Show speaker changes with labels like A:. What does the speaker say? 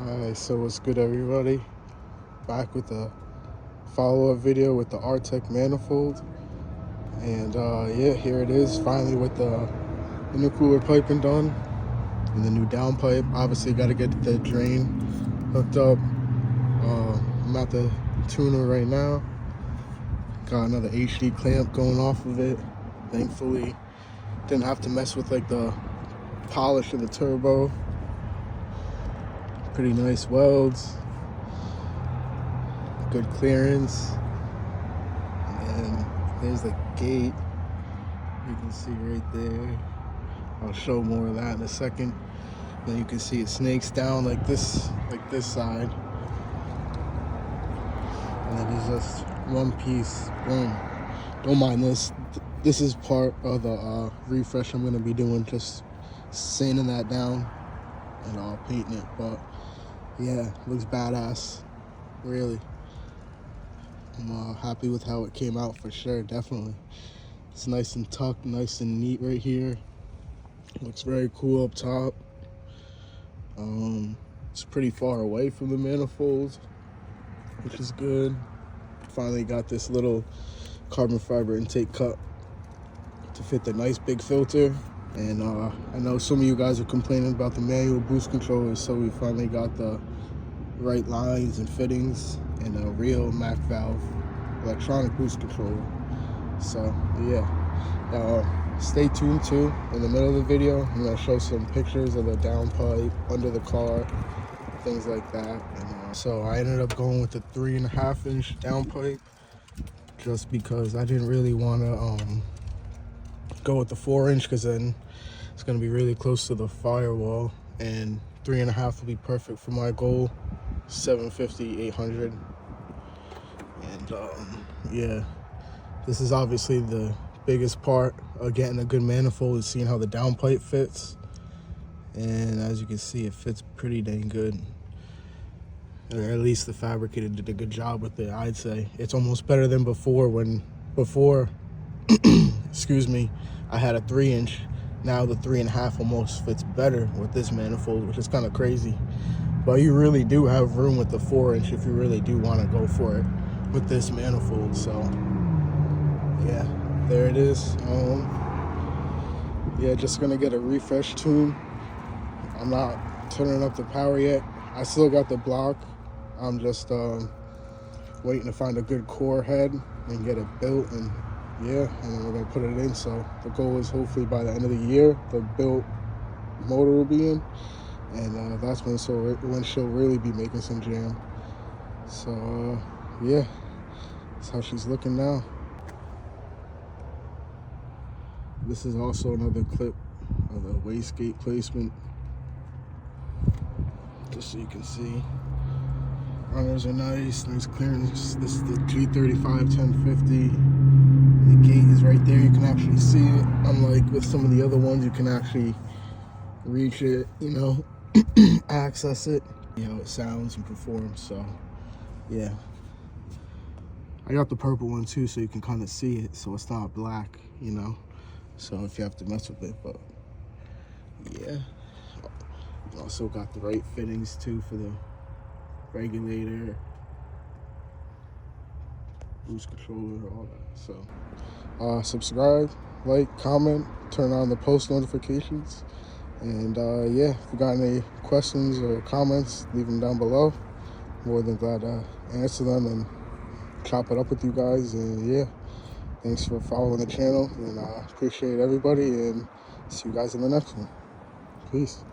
A: Alright, so what's good, everybody? Back with a follow-up video with the ARTEC manifold. And yeah, here it is, finally with the intercooler piping done and the new downpipe. Obviously got to get the drain hooked up. I'm at the tuner right now. Got another HD clamp going off of it. Thankfully didn't have to mess with like the polish of the turbo. Pretty nice welds, good clearance, and there's the gate you can see right there. I'll show more of that in a second. Then you can see it snakes down like this side, and then it's just one piece. Boom. Don't mind this. This is part of the refresh I'm gonna be doing, just sanding that down and painting it. But yeah, looks badass, really. I'm happy with how it came out for sure, definitely. It's nice and tucked, nice and neat right here. Looks very cool up top. It's pretty far away from the manifold, which is good. Finally got this little carbon fiber intake cut to fit the nice big filter. And I know some of you guys are complaining about the manual boost controllers, so we finally got the right lines and fittings and a real Mac valve electronic boost controller. So yeah, stay tuned too. In the middle of the video, I'm gonna show some pictures of the downpipe under the car, things like that. And so I ended up going with the 3.5 inch downpipe just because I didn't really want to go with the 4 inch, because then it's going to be really close to the firewall, and 3.5 will be perfect for my goal, 750, 800. And yeah, this is obviously the biggest part of getting a good manifold, is seeing how the downpipe fits. And as you can see, it fits pretty dang good, or at least the fabricator did a good job with it. I'd say it's almost better than before, excuse me, I had a 3 inch. Now the 3.5 almost fits better with this manifold, which is kind of crazy. But you really do have room with the 4 inch if you really do want to go for it with this manifold. So yeah, there it is. Yeah, just gonna get a refresh tune. I'm not turning up the power yet. I still got the block. I'm just waiting to find a good core head and get it built, and yeah, and then we're gonna put it in. So the goal is hopefully by the end of the year, the built motor will be in, and that's when she'll really be making some jam. So yeah, that's how she's looking now. This is also another clip of the wastegate placement, just so you can see. Runners are nice clearance. This is the G35 1050. The gate is right there, you can actually see it. Unlike with some of the other ones, you can actually reach it, you know, access it. You know, it sounds and performs. So yeah, I got the purple one too, so you can kind of see it, so it's not black, you know, so if you have to mess with it. But yeah, also got the right fittings too for the regulator, boost controller, all that. So subscribe, like, comment, turn on the post notifications, and yeah, if you got any questions or comments, leave them down below. More than glad to answer them and chop it up with you guys. And yeah, thanks for following the channel, and I appreciate everybody, and see you guys in the next one. Peace.